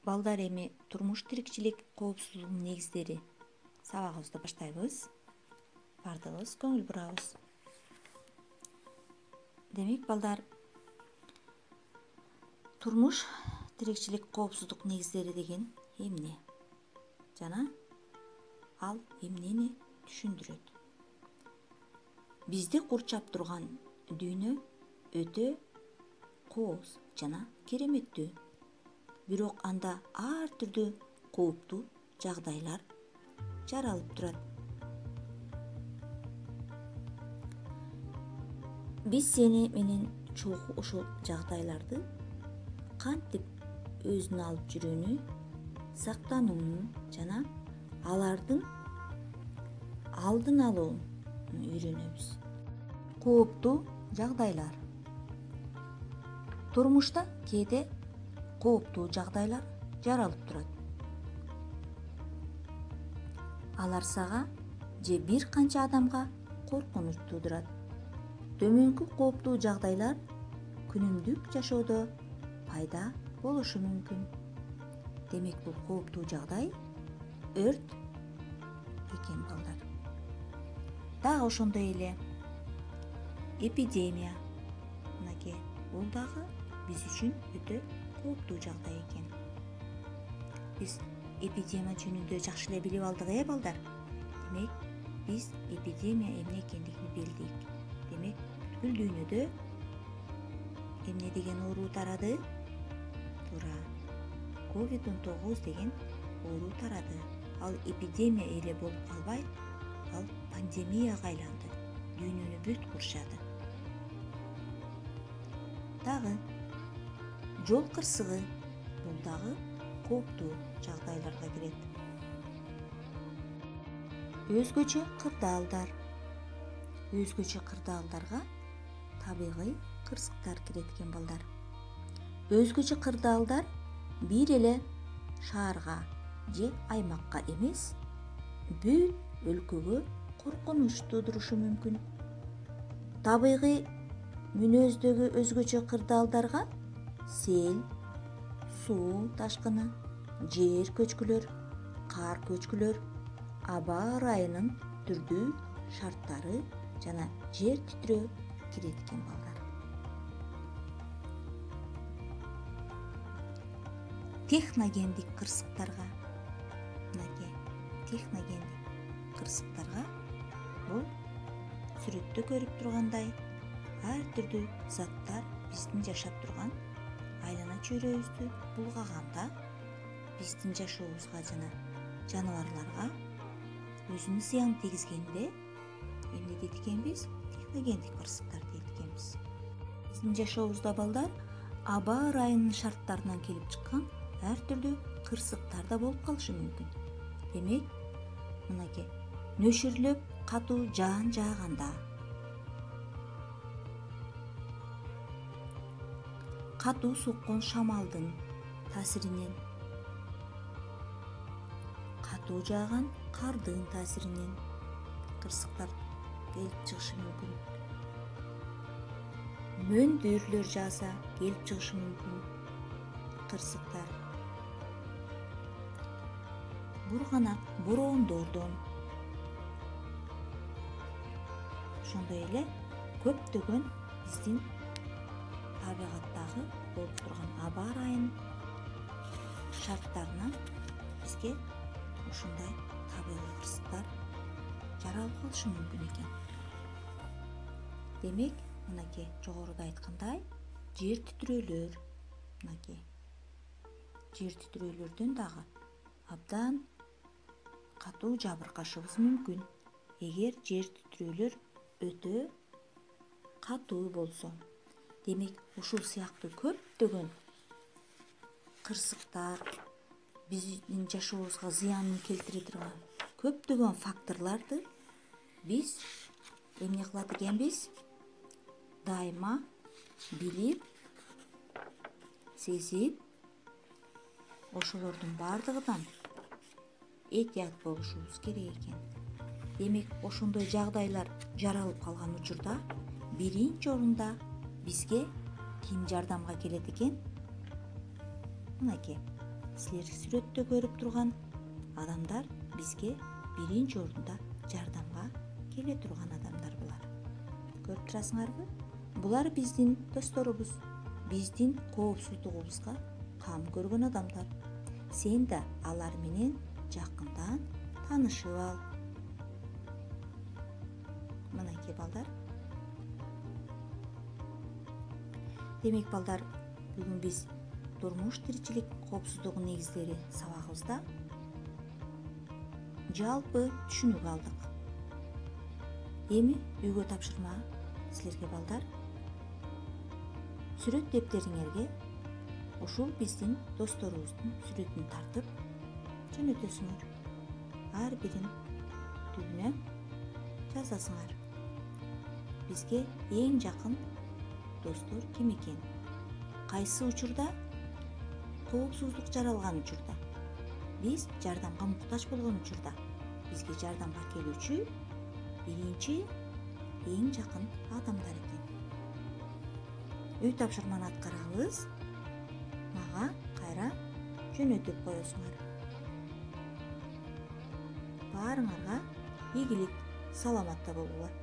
Балдар, эми турмуш тирикчилик коопсуздугунун негиздери сабагыбызды баштайбыз. Бардыгыбыз көңүл бурабыз. Демек, балдар, турмуш тирикчилик коопсуздук негиздери деген эмне? Жана ал эмнени түшүндүрөт? Бизди курчап турган дүйнө өтө кооз жана кереметтүү. Бирок анда ар түрдүү кооптуу жагдайлар жаралып турат. Биз сени менен чогуу ушул жагдайларды кантип өзүнө алып жүрүүнү, сактанууну жана алардын алдын алууну үйрөнөбүз. Кооптуу жагдайлар. Турмушта кээде кооптуу жагдайлар жаралып турат. Алар сага же бир канча адамга коркунуч туудурат. Төмөнкү кооптуу жагдайлар күнүмдүк жашоодо пайда болушу мүмкүн. Демек, бул кооптуу жагдай өрт экен, балдар. Дагы ошондой эле эпидемия. Мынакей, бул дагы биз үчүн өтө кооптуу жагдай экен. Биз эпидемия жөнүндө жакшы эле билип алдык, балдар. Демек, биз эпидемия эмне экендигин билдик. Демек, бүткүл дүйнөдө эмне деген оору тарады? Туура, COVID-19 деген оору тарады. Ал эпидемия эле болуп калбай, ал пандемияга айланды. Дүйнөнү бүт курчады. Дагы жол кырсыгы, бул дагы кооптуу жагдайларга кирет. Өзгөчө кырдаалдар. Өзгөчө кырдаалдарга табигый кырсыктар кирет экен, балдар. Өзгөчө кырдаалдар бир эле шаарга же аймакка эмес, бүт өлкөгө коркунуч туудурушу мүмкүн. Табигый мүнөздөгү өзгөчө кырдаалдарга сел, суу ташкыны, жер көчкүлөр, кар көчкүлөр, аба ырайынын түрдүү шарттары жана жер титирөө кирет экен, балдар. Техногендик кырсыктарга, мынакей, техногендик кырсыктарга бул сүрөттө көрүп тургандай ар түрдүү заттар биздин жашап турган айлана чөйрөбүздү булгаганда биздин жашообузга жана жаныбарларга өзүнүн зыянын тийгизгенде эмне дейт экенбиз? Техногендик кырсыктар дейт экенбиз. Биздин жашообузда, балдар, аба ырайынын шарттарынан келип чыккан ар түрдүү кырсыктар да болуп калышы мүмкүн. Демек, мынакей, нөшүрлөп катуу жаан жааганда, катуу соккон шамалдын таасиринен, катуу жааган кардын таасиринен кырсыктар келип чыгышы мүмкүн. Мөндүрлөр жааса келип чыгышы мүмкүн кырсыктар. Бурганак бороондордон, ошондой эле көптөгөн биздин табигаттагы болуп турган аба ырайын шарттарынан бизге ушундай табигый кырсыктар жаралып калышы мүмкүн экен. Демек, мынакей, жогоруда айткандай, жер титирөөлөр, мынакей, жер титирөөлөрдөн дагы абдан катуу жабыркашыбыз мүмкүн. Эгер жер титирөөлөр өтө катуу болсо. Демек, ушул сыяктуу көптөгөн кырсыктар, биздин жашообузга зыянын келтире турган көптөгөн факторлорду биз эмне кылат экенбиз? Дайыма билип, сезип, ошолордун бардыгынан этият болушубуз керек экен. Демек, ошондой жагдайлар жаралып калган учурда биринчи орунда бизге ким жардамга келет экен? Мынакей, силер сүрөттө көрүп турган адамдар бизге биринчи орунда жардамга келе турган адамдар булар. Көрүп турасыңарбы? Булар биздин досторубуз, биздин коопсуздугубузга кам көргөн адамдар. Сен да алар менен жакындан таанышып ал. Мынакей балдар. Демек балдар, бүгүн биз турмуш тиричилик коопсуздугунун негиздери сабагыбызда жалпы түшүнүк алдык. Эми үйгө тапшырма силерге балдар. Сүрөт дептериңерге ушул биздин досторубуздун сүрөтүн тартып жөнөтөсүңөр. Ар бирин түбүнө жазасыңар. Бизге эң жакын достор ким экен? Кайсы учурда? Коопсуздук жаралган учурда. Биз жардамга муктаж болгон учурда. Бизге жардамга келүүчү биринчи эң жакын адамдар экен. Үй тапшырманы аткарабыз. Мага кайра жөнөтүп коесуңар. Баарыңарга ийгилик, саламатта болуңар.